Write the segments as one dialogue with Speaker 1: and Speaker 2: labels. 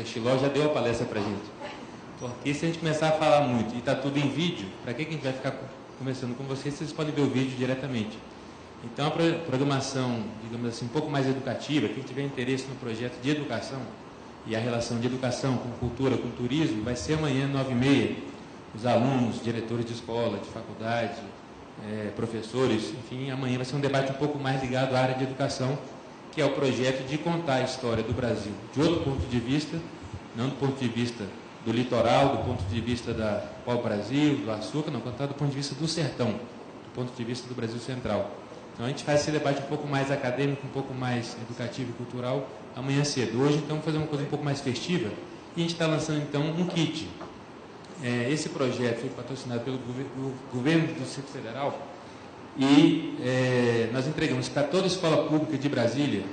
Speaker 1: Xiló já deu a palestra para a gente. Porque se a gente começar a falar muito e está tudo em vídeo, para que a gente vai ficar conversando com vocês? Vocês podem ver o vídeo diretamente. Então, a programação, digamos assim, um pouco mais educativa, quem tiver interesse no projeto de educação e a relação de educação com cultura, com turismo, vai ser amanhã, 9h30. Os alunos, diretores de escola, de faculdade, professores, enfim, amanhã vai ser um debate um pouco mais ligado à área de educação, que é o projeto de contar a história do Brasil de outro ponto de vista, não do ponto de vista do litoral, do ponto de vista da pau-brasil, do açúcar, não, contar do ponto de vista do sertão, do ponto de vista do Brasil Central. Então, a gente faz esse debate um pouco mais acadêmico, um pouco mais educativo e cultural amanhã cedo. Hoje, então, vamos fazer uma coisa um pouco mais festiva e a gente está lançando, então, um kit. Esse projeto foi patrocinado pelo governo do Distrito Federal e nós entregamos para toda a escola pública de Brasília.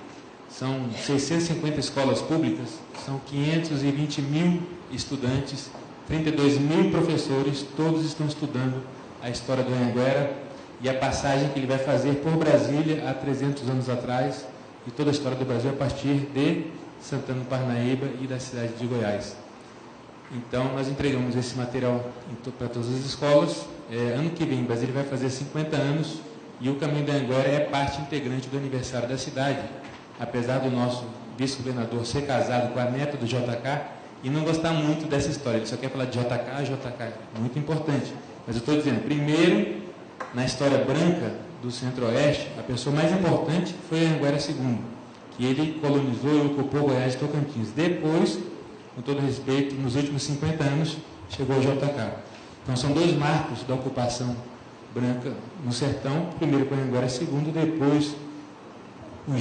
Speaker 1: São 650 escolas públicas, são 520 mil estudantes, 32 mil professores, todos estão estudando a história do Anhanguera e a passagem que ele vai fazer por Brasília há 300 anos atrás e toda a história do Brasil a partir de Santana do Parnaíba e da cidade de Goiás. Então, nós entregamos esse material para todas as escolas. Ano que vem, Brasília vai fazer 50 anos e o Caminho do Anhanguera é parte integrante do aniversário da cidade, apesar do nosso vice-governador ser casado com a neta do JK e não gostar muito dessa história. Ele só quer falar de JK, muito importante. Mas eu estou dizendo, primeiro, na história branca do Centro-Oeste, a pessoa mais importante foi Anhanguera II, que ele colonizou e ocupou Goiás e Tocantins. Depois, com todo respeito, nos últimos 50 anos, chegou o JK. Então, são dois marcos da ocupação branca no sertão, primeiro com Anhanguera II, depois com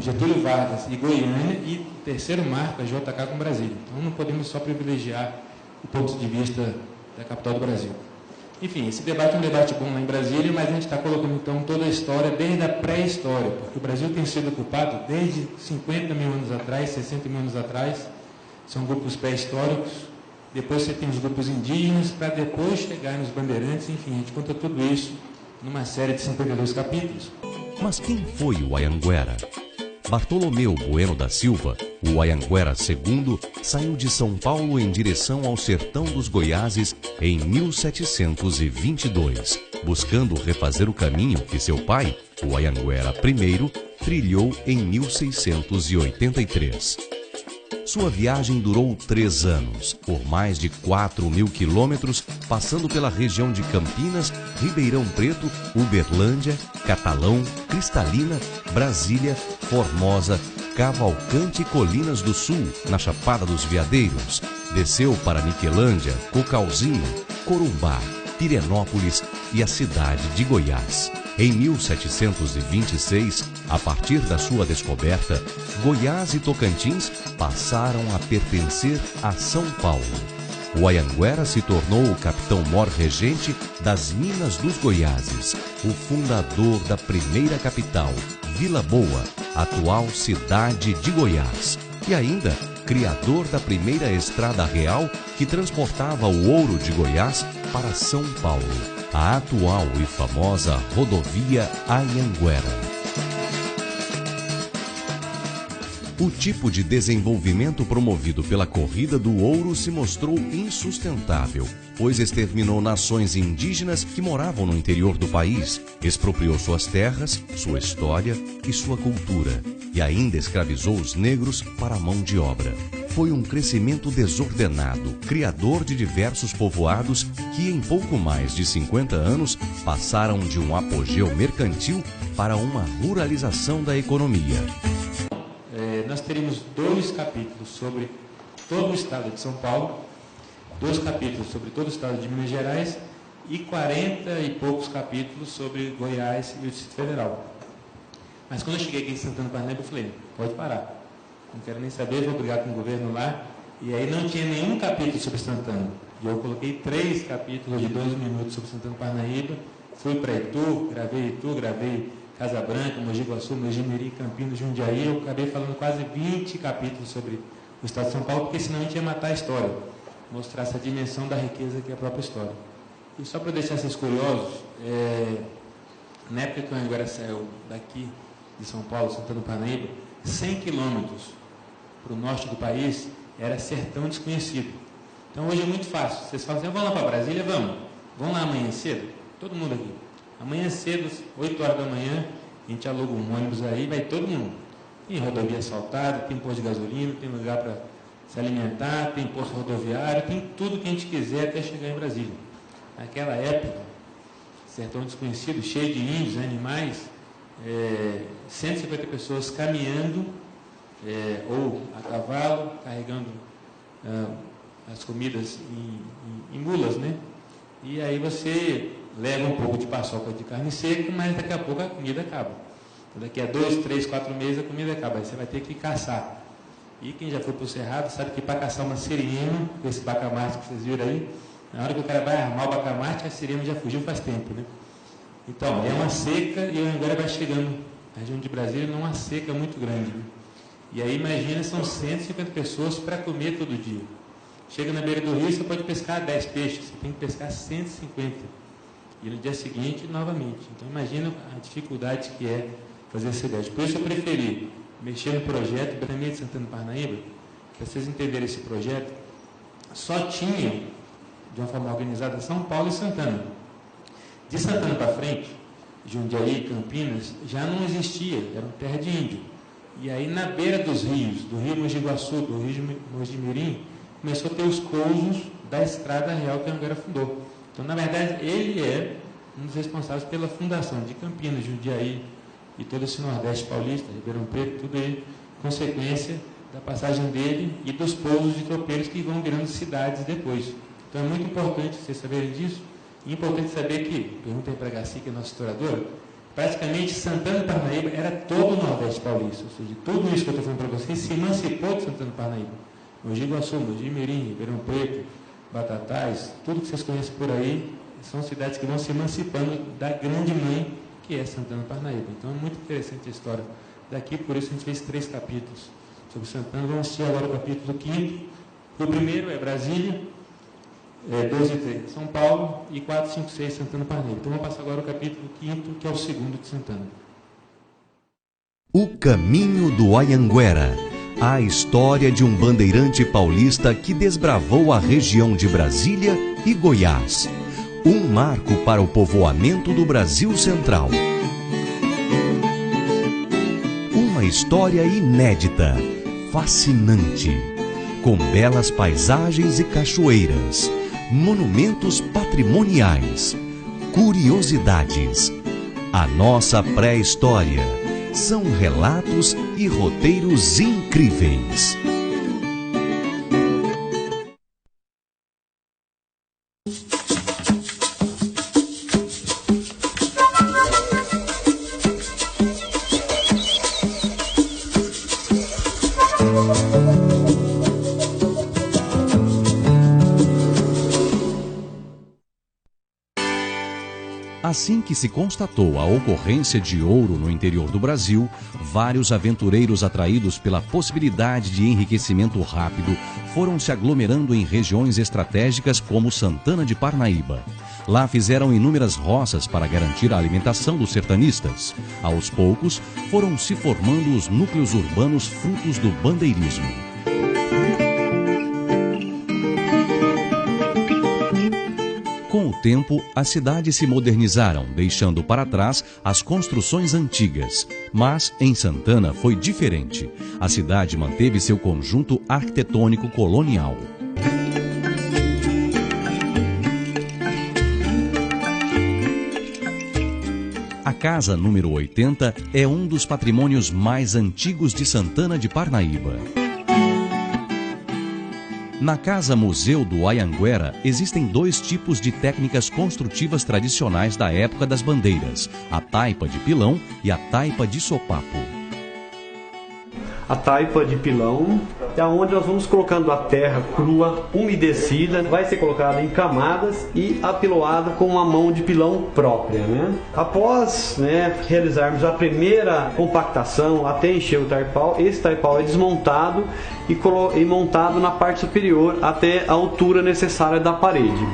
Speaker 1: Getúlio Vargas e Goiânia, e o terceiro marco é JK com Brasília. Então, não podemos só privilegiar o ponto de vista da capital do Brasil. Enfim, esse debate é um debate bom lá em Brasília, mas a gente está colocando, então, toda a história desde a pré-história, porque o Brasil tem sido ocupado desde 50 mil anos atrás, 60 mil anos atrás, são grupos pré-históricos, depois você tem os grupos indígenas, para depois chegar nos bandeirantes, enfim, a gente conta tudo isso numa série de 52 capítulos.
Speaker 2: Mas quem foi o Anhanguera? Bartolomeu Bueno da Silva, o Anhanguera II, saiu de São Paulo em direção ao sertão dos Goiáses em 1722, buscando refazer o caminho que seu pai, o Anhanguera I, trilhou em 1683. Sua viagem durou 3 anos, por mais de 4.000 quilômetros, passando pela região de Campinas, Ribeirão Preto, Uberlândia, Catalão, Cristalina, Brasília, Formosa, Cavalcante e Colinas do Sul, na Chapada dos Veadeiros. Desceu para Niquelândia, Cocalzinho, Corumbá, Pirenópolis e a cidade de Goiás. Em 1726, a partir da sua descoberta, Goiás e Tocantins passaram a pertencer a São Paulo. O Anhanguera se tornou o capitão-mor regente das Minas dos Goiáses, o fundador da primeira capital, Vila Boa, atual cidade de Goiás, e ainda criador da primeira estrada real que transportava o ouro de Goiás para São Paulo, a atual e famosa rodovia Anhanguera. O tipo de desenvolvimento promovido pela corrida do ouro se mostrou insustentável, pois exterminou nações indígenas que moravam no interior do país, expropriou suas terras, sua história e sua cultura, e ainda escravizou os negros para a mão de obra. Foi um crescimento desordenado, criador de diversos povoados que em pouco mais de 50 anos passaram de um apogeu mercantil para uma ruralização da economia.
Speaker 1: Nós teríamos 2 capítulos sobre todo o estado de São Paulo, 2 capítulos sobre todo o estado de Minas Gerais e 40 e poucos capítulos sobre Goiás e o Distrito Federal. Mas quando eu cheguei aqui em Santana do Parnaíba, eu falei, pode parar, não quero nem saber, vou brigar com o governo lá. E aí não tinha nenhum capítulo sobre Santana. E eu coloquei 3 capítulos de 12 minutos sobre Santana do Parnaíba, fui para Itu, gravei Casa Branca, Mogi Guaçu, Mojimirim, Campinas, Jundiaí. Eu acabei falando quase 20 capítulos sobre o estado de São Paulo, porque senão a gente ia matar a história, mostrar essa dimensão da riqueza que é a própria história. E só para deixar vocês curiosos, na época que o Anhanguera saiu daqui de São Paulo, Santana do Parnaíba, 100 quilômetros para o norte do país, era sertão desconhecido. Então hoje é muito fácil. Vocês falam assim, vamos lá para Brasília? Vamos lá amanhã cedo? Todo mundo aqui. Amanhã cedo, 8 horas da manhã, a gente aluga um ônibus aí, vai todo mundo. Tem rodovia asfaltada, tem posto de gasolina, tem lugar para se alimentar, tem posto rodoviário, tem tudo que a gente quiser até chegar em Brasília. Naquela época, sertão desconhecido, cheio de índios, animais, 150 pessoas caminhando, ou a cavalo, carregando as comidas em mulas, né? E aí você leva um pouco de paçoca de carne seca, mas daqui a pouco a comida acaba. Então, daqui a 2, 3, 4 meses a comida acaba, aí você vai ter que caçar. E quem já foi para o Cerrado sabe que para caçar uma sirene, com esse bacamarte que vocês viram aí, na hora que o cara vai armar o bacamarte, a sirene já fugiu faz tempo, né? Então, é uma seca e o Anhanguera vai chegando na região de Brasília numa seca muito grande, né? E aí, imagina, são 150 pessoas para comer todo dia. Chega na beira do rio, você pode pescar 10 peixes, você tem que pescar 150. E no dia seguinte, novamente. Então, imagina a dificuldade que é fazer essa ideia. Por isso, eu preferi mexer no projeto Betânia de Santana do Parnaíba. Para vocês entenderem esse projeto, só tinha, de uma forma organizada, São Paulo e Santana. De Santana para frente, Jundiaí, Campinas, já não existia, era uma terra de índio. E aí, na beira dos rios, do rio Mogi Guaçu, do rio Mogi Mirim, começou a ter os cousos da estrada real que a Anhanguera fundou. Então, na verdade, ele é um dos responsáveis pela fundação de Campinas, Jundiaí e todo esse Nordeste paulista, Ribeirão Preto, tudo aí, consequência da passagem dele e dos pousos de tropeiros que vão virando cidades depois. Então, é muito importante vocês saberem disso. E é importante saber que, perguntei para a Garcia, que é nossa historiadora, praticamente Santana do Parnaíba era todo o Nordeste paulista, ou seja, tudo isso que eu estou falando para vocês se emancipou de Santana do Parnaíba. Mogi Guaçu, Mogi Mirim, Ribeirão Preto, Batatais, tudo que vocês conhecem por aí, são cidades que vão se emancipando da grande mãe que é Santana do Parnaíba. Então é muito interessante a história daqui, por isso a gente fez 3 capítulos sobre Santana. Vamos assistir agora o capítulo 5º. O primeiro é Brasília, 2 e 3 São Paulo, e 4, 5, 6 Santana do Parnaíba. Então vamos passar agora o capítulo 5º, que é o 2º de Santana.
Speaker 2: O caminho do Anhanguera. A história de um bandeirante paulista que desbravou a região de Brasília e Goiás. Um marco para o povoamento do Brasil Central. Uma história inédita, fascinante, com belas paisagens e cachoeiras, monumentos patrimoniais, curiosidades. A nossa pré-história. São relatos e roteiros incríveis. Assim que se constatou a ocorrência de ouro no interior do Brasil, vários aventureiros atraídos pela possibilidade de enriquecimento rápido foram se aglomerando em regiões estratégicas como Santana de Parnaíba. Lá fizeram inúmeras roças para garantir a alimentação dos sertanistas. Aos poucos, foram se formando os núcleos urbanos frutos do bandeirismo. Com o tempo, as cidades se modernizaram, deixando para trás as construções antigas. Mas, em Santana, foi diferente. A cidade manteve seu conjunto arquitetônico colonial. A casa número 80 é um dos patrimônios mais antigos de Santana de Parnaíba. Na Casa Museu do Anhanguera existem 2 tipos de técnicas construtivas tradicionais da época das bandeiras, a taipa de pilão e a taipa de sopapo.
Speaker 3: A taipa de pilão é onde nós vamos colocando a terra crua, umedecida, vai ser colocada em camadas e apiloada com uma mão de pilão própria, né? Após realizarmos a primeira compactação até encher o taipau, esse taipau é desmontado e montado na parte superior até a altura necessária da parede.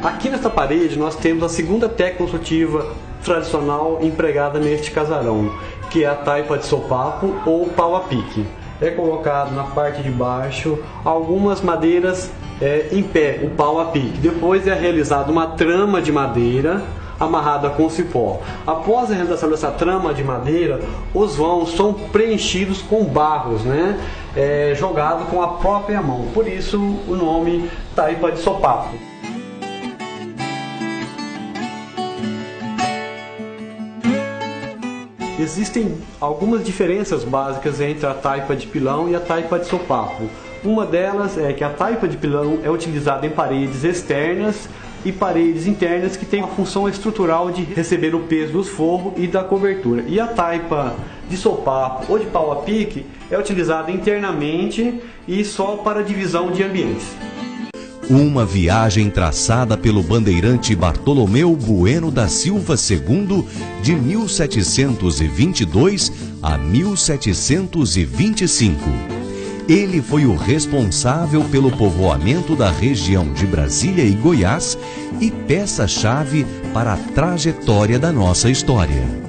Speaker 3: Aqui nesta parede nós temos a segunda técnica construtiva tradicional empregada neste casarão, que é a taipa de sopapo ou pau a pique. é colocado na parte de baixo algumas madeiras em pé, o pau a pique. Depois é realizada uma trama de madeira amarrada com cipó. Após a realização dessa trama de madeira, os vãos são preenchidos com barros, né? Jogado com a própria mão. Por isso o nome taipa de sopapo. Existem algumas diferenças básicas entre a taipa de pilão e a taipa de sopapo. Uma delas é que a taipa de pilão é utilizada em paredes externas e paredes internas que têm a função estrutural de receber o peso dos forros e da cobertura. E a taipa de sopapo ou de pau a pique é utilizada internamente e só para divisão de ambientes.
Speaker 2: Uma viagem traçada pelo bandeirante Bartolomeu Bueno da Silva II de 1722 a 1725. Ele foi o responsável pelo povoamento da região de Brasília e Goiás e peça-chave para a trajetória da nossa história.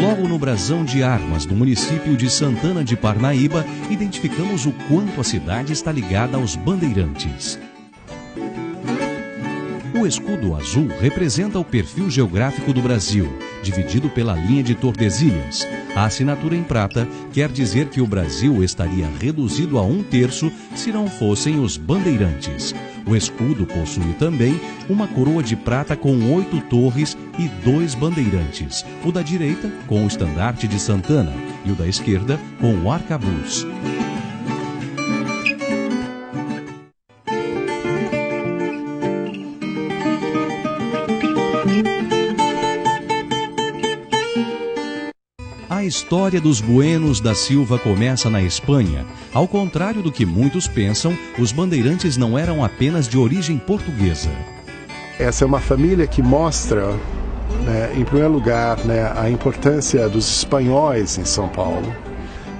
Speaker 2: Logo no brasão de armas do município de Santana de Parnaíba, identificamos o quanto a cidade está ligada aos bandeirantes. O escudo azul representa o perfil geográfico do Brasil, dividido pela linha de Tordesilhas. A assinatura em prata quer dizer que o Brasil estaria reduzido a 1/3 se não fossem os bandeirantes. O escudo possui também uma coroa de prata com 8 torres e 2 bandeirantes. O da direita com o estandarte de Santana e o da esquerda com o arcabuz. A história dos Buenos da Silva começa na Espanha. Ao contrário do que muitos pensam, os bandeirantes não eram apenas de origem portuguesa.
Speaker 4: Essa é uma família que mostra, em primeiro lugar, a importância dos espanhóis em São Paulo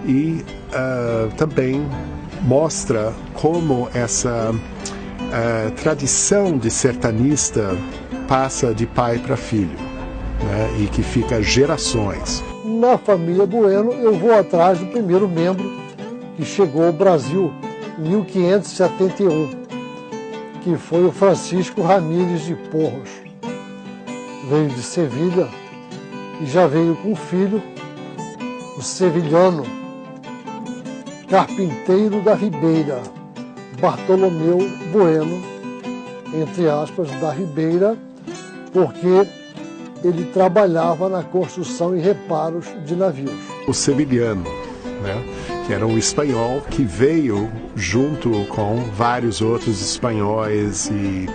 Speaker 4: e também mostra como essa tradição de sertanista passa de pai para filho, e que fica gerações.
Speaker 5: Na família Bueno, eu vou atrás do primeiro membro que chegou ao Brasil em 1571, que foi o Francisco Ramírez de Porros. Veio de Sevilha e já veio com um filho, o sevilhano, carpinteiro da Ribeira, Bartolomeu Bueno, entre aspas, da Ribeira, porque ele trabalhava na construção e reparos de navios.
Speaker 4: O sevilhano, que era um espanhol que veio junto com vários outros espanhóis e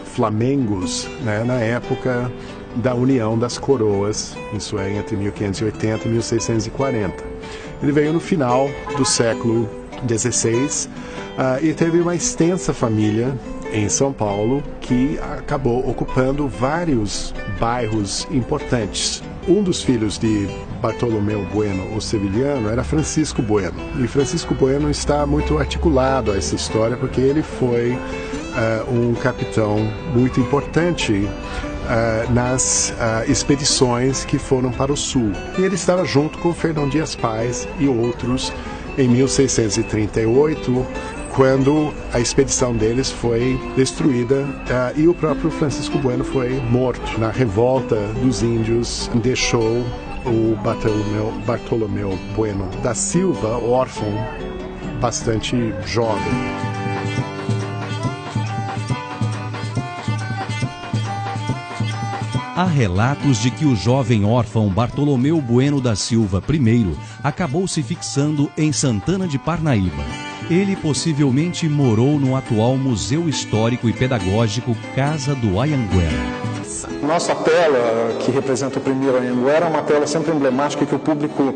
Speaker 4: flamengos, na época da União das Coroas, isso é entre 1580 e 1640. Ele veio no final do século XVI e teve uma extensa família em São Paulo, que acabou ocupando vários bairros importantes. Um dos filhos de Bartolomeu Bueno, o sevilhano, era Francisco Bueno. E Francisco Bueno está muito articulado a essa história, porque ele foi um capitão muito importante nas expedições que foram para o sul. E ele estava junto com Fernão Dias Paz e outros em 1638, quando a expedição deles foi destruída e o próprio Francisco Bueno foi morto na revolta dos índios. Deixou o Bartolomeu Bueno da Silva órfão, bastante jovem.
Speaker 2: Há relatos de que o jovem órfão Bartolomeu Bueno da Silva I acabou se fixando em Santana de Parnaíba. Ele possivelmente morou no atual Museu Histórico e Pedagógico Casa do Anhanguera.
Speaker 6: França.
Speaker 4: Nossa tela, que representa o primeiro Anhanguera, é uma tela sempre emblemática que o público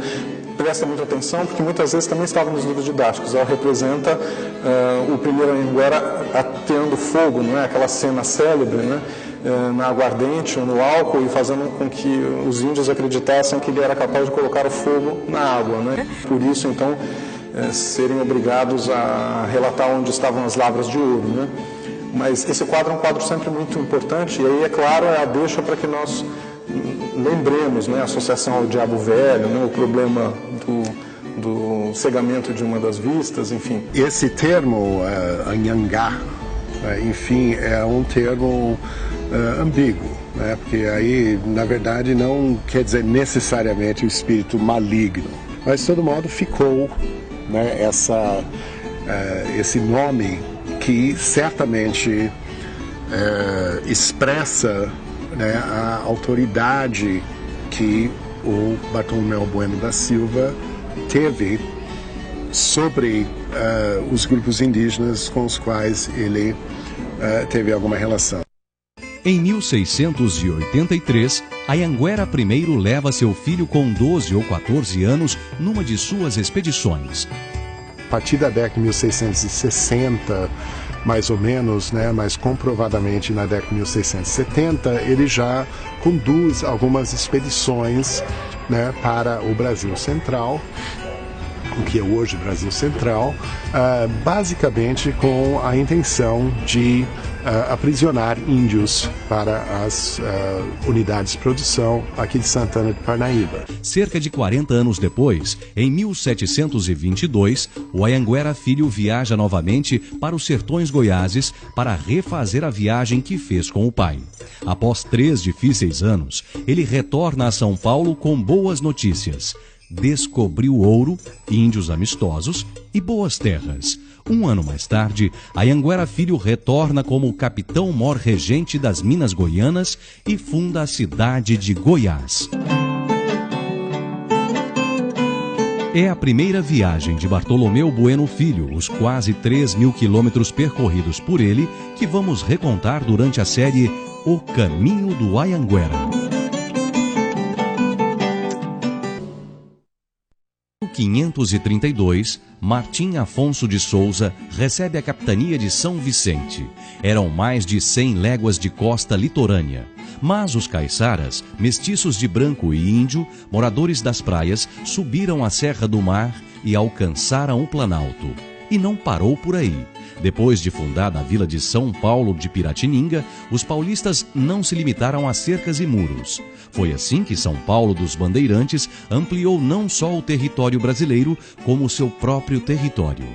Speaker 4: presta muita atenção, porque muitas vezes também estava nos livros didáticos. Ela representa o primeiro Anhanguera ateando fogo, não é? Aquela cena célebre, né? Na aguardente ou no álcool, e fazendo com que os índios acreditassem que ele era capaz de colocar o fogo na água, né? Por isso, então, serem obrigados a relatar onde estavam as lavras de ouro, né? Mas esse quadro é um quadro sempre muito importante, e aí, é claro, é a deixa para que nós lembremos, né, a associação ao diabo velho, né, o problema do cegamento de uma das vistas, enfim. Esse termo, Anhangá, enfim, é um termo ambíguo, né, porque aí, na verdade, não quer dizer necessariamente o espírito maligno, mas, de todo modo, ficou, né, esse nome que certamente expressa, né, a autoridade que o Bartolomeu Bueno da Silva teve sobre os grupos indígenas com os quais ele teve alguma relação.
Speaker 2: Em 1683, Anhanguera I leva seu filho com 12 ou 14 anos numa de suas expedições.
Speaker 4: A partir da década de 1660, mais ou menos, né, mas comprovadamente na década de 1670, ele já conduz algumas expedições, né, para o Brasil Central, o que é hoje o Brasil Central, basicamente com a intenção de aprisionar índios para as unidades de produção aqui de Santana de Parnaíba.
Speaker 2: Cerca de 40 anos depois, em 1722, o Anhanguera Filho viaja novamente para os sertões goiáses para refazer a viagem que fez com o pai. Após 3 difíceis anos, ele retorna a São Paulo com boas notícias. Descobriu ouro, índios amistosos e boas terras. Um ano mais tarde, Anhanguera Filho retorna como capitão-mor regente das Minas Goianas e funda a cidade de Goiás. É a primeira viagem de Bartolomeu Bueno Filho, os quase 3.000 quilômetros percorridos por ele, que vamos recontar durante a série O Caminho do Anhanguera. Em 1532, Martim Afonso de Souza recebe a capitania de São Vicente. Eram mais de 100 léguas de costa litorânea. Mas os caiçaras, mestiços de branco e índio, moradores das praias, subiram a Serra do Mar e alcançaram o Planalto. E não parou por aí. Depois de fundada a vila de São Paulo de Piratininga, os paulistas não se limitaram a cercas e muros. Foi assim que São Paulo dos Bandeirantes ampliou não só o território brasileiro, como o seu próprio território.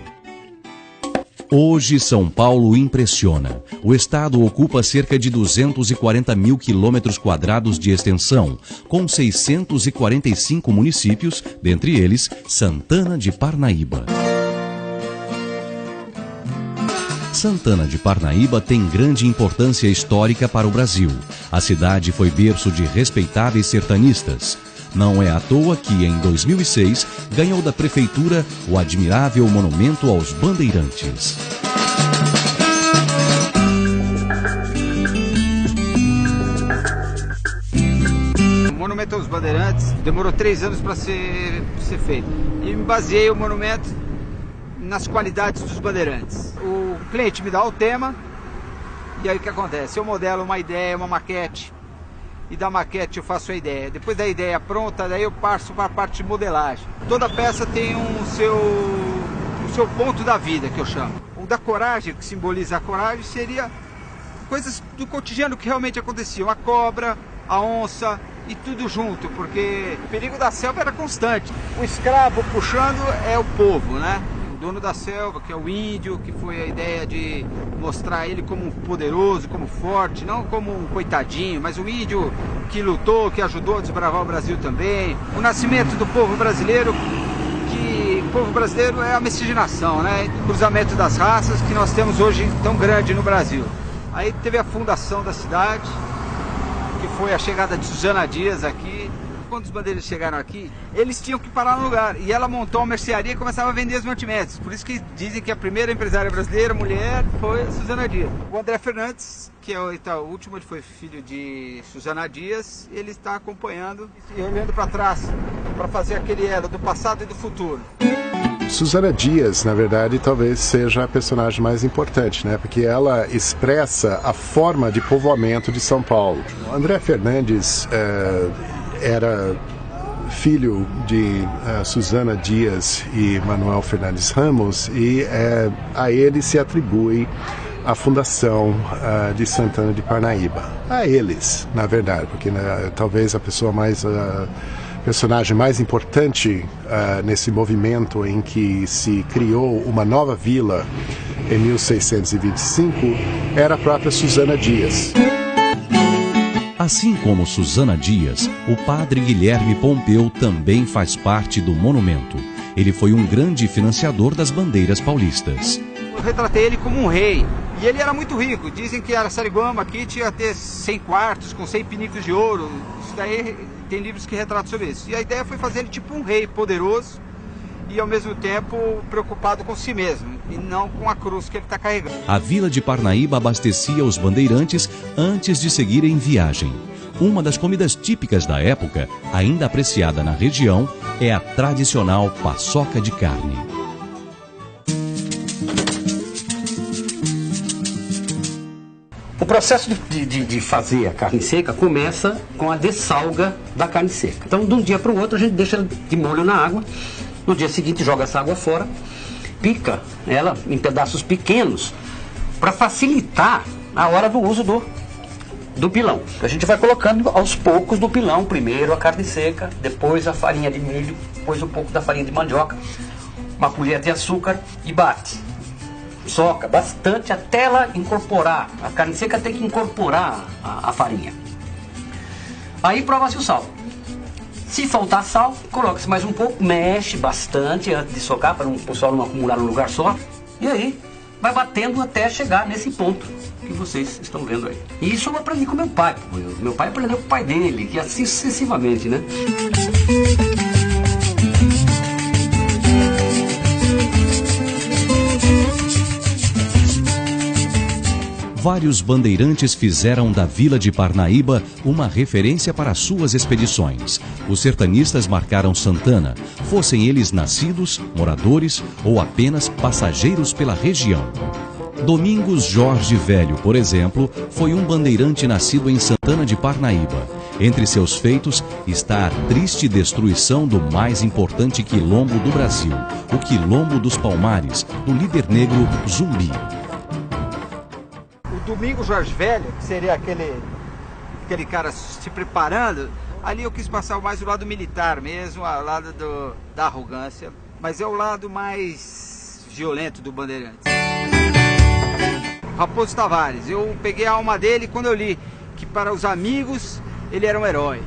Speaker 2: Hoje, São Paulo impressiona. O estado ocupa cerca de 240.000 quilômetros quadrados de extensão, com 645 municípios, dentre eles Santana de Parnaíba. Santana de Parnaíba tem grande importância histórica para o Brasil. A cidade foi berço de respeitáveis sertanistas. Não é à toa que, em 2006, ganhou da prefeitura o admirável monumento aos Bandeirantes.
Speaker 7: O monumento aos Bandeirantes demorou 3 anos para ser feito. E me baseei o monumento nas qualidades dos bandeirantes. O cliente me dá o tema, e aí o que acontece? Eu modelo uma ideia, uma maquete, e da maquete eu faço a ideia. Depois da ideia pronta, daí eu passo para a parte de modelagem. Toda peça tem o seu ponto da vida, que eu chamo. O da coragem, que simboliza a coragem, seria coisas do cotidiano que realmente aconteciam. A cobra, a onça, e tudo junto, porque o perigo da selva era constante. O escravo puxando é o povo, né? Dono da selva, que é o índio, que foi a ideia de mostrar ele como um poderoso, como forte, não como um coitadinho, mas um índio que lutou, que ajudou a desbravar o Brasil também. O nascimento do povo brasileiro, que o povo brasileiro é a miscigenação, né? O cruzamento das raças que nós temos hoje tão grande no Brasil. Aí teve a fundação da cidade, que foi a chegada de Susana Dias aqui, quando os bandeirantes chegaram aqui, eles tinham que parar no lugar. E ela montou uma mercearia e começava a vender os mantimentos. Por isso que dizem que a primeira empresária brasileira, mulher, foi a Suzana Dias. O André Fernandes, que é o último, ele foi filho de Suzana Dias, ele está acompanhando e olhando para trás, para fazer aquele elo do passado e do futuro.
Speaker 4: Suzana Dias, na verdade, talvez seja a personagem mais importante, né? Porque ela expressa a forma de povoamento de São Paulo. O André Fernandes era filho de Suzana Dias e Manuel Fernandes Ramos e a ele se atribui a fundação de Santana de Parnaíba. A eles, na verdade, porque talvez a personagem mais importante nesse movimento em que se criou uma nova vila em 1625 era a própria Suzana Dias.
Speaker 2: Assim como Suzana Dias, o padre Guilherme Pompeu também faz parte do monumento. Ele foi um grande financiador das bandeiras paulistas.
Speaker 7: Eu retratei ele como um rei, e ele era muito rico. Dizem que Araçariguama aqui tinha até 100 quartos com 100 pinicos de ouro. Isso daí tem livros que retratam sobre isso. E a ideia foi fazer ele tipo um rei poderoso e ao mesmo tempo preocupado com si mesmo e não com a cruz que ele está carregando.
Speaker 2: A vila de Parnaíba abastecia os bandeirantes antes de seguirem viagem. Uma das comidas típicas da época, ainda apreciada na região, é a tradicional paçoca de carne.
Speaker 6: O processo de fazer a carne seca começa com a dessalga da carne seca. Então, de um dia para o outro, a gente deixa ela de molho na água. No dia seguinte, joga essa água fora, pica ela em pedaços pequenos para facilitar a hora do uso do pilão. A gente vai colocando aos poucos do pilão, primeiro a carne seca, depois a farinha de milho, depois um pouco da farinha de mandioca, uma colher de açúcar e bate. Soca bastante até ela incorporar. A carne seca tem que incorporar a farinha. Aí prova-se o sal. Se faltar sal, coloca-se mais um pouco, mexe bastante antes de socar para o sal não acumular num lugar só. E aí vai batendo até chegar nesse ponto que vocês estão vendo aí. E isso eu aprendi com meu pai. Meu pai aprendeu com o pai dele, que assim sucessivamente, né?
Speaker 2: Vários bandeirantes fizeram da vila de Parnaíba uma referência para suas expedições. Os sertanistas marcaram Santana, fossem eles nascidos, moradores ou apenas passageiros pela região. Domingos Jorge Velho, por exemplo, foi um bandeirante nascido em Santana de Parnaíba. Entre seus feitos está a triste destruição do mais importante quilombo do Brasil, o Quilombo dos Palmares, do líder negro Zumbi.
Speaker 7: Domingos Jorge Velho, que seria aquele cara se preparando, ali eu quis passar mais o lado militar mesmo, ao lado da arrogância, mas é o lado mais violento do Bandeirantes. Raposo Tavares, eu peguei a alma dele quando eu li que para os amigos ele era um herói,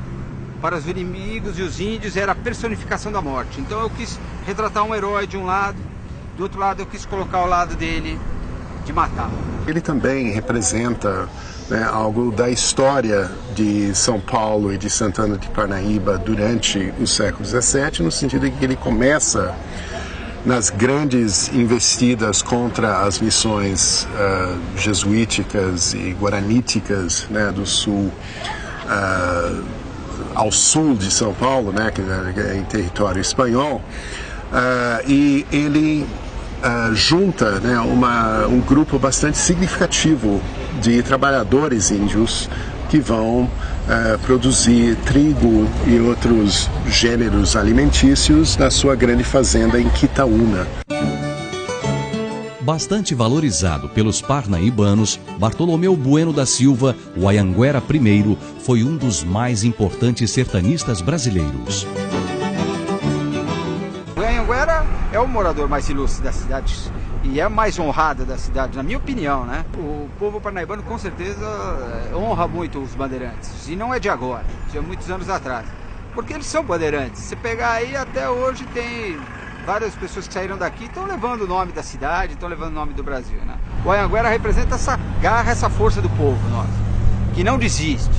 Speaker 7: para os inimigos e os índios era a personificação da morte. Então eu quis retratar um herói de um lado, do outro lado eu quis colocar o lado dele de matar.
Speaker 4: Ele também representa algo da história de São Paulo e de Santana de Parnaíba durante o século XVII, no sentido de que ele começa nas grandes investidas contra as missões jesuíticas e guaraníticas do sul, ao sul de São Paulo, que é em território espanhol, e ele junta um grupo bastante significativo de trabalhadores índios que vão produzir trigo e outros gêneros alimentícios na sua grande fazenda em Quitaúna.
Speaker 2: Bastante valorizado pelos parnaibanos, Bartolomeu Bueno da Silva, o Anhanguera I, foi um dos mais importantes sertanistas brasileiros.
Speaker 7: O Anhanguera é o morador mais ilustre da cidade e é mais honrado da cidade, na minha opinião, né? O povo parnaibano com certeza honra muito os bandeirantes, e não é de agora, de muitos anos atrás, porque eles são bandeirantes. Se pegar aí, até hoje tem várias pessoas que saíram daqui e estão levando o nome da cidade, estão levando o nome do Brasil, né? O Anhanguera representa essa garra, essa força do povo nosso, que não desiste.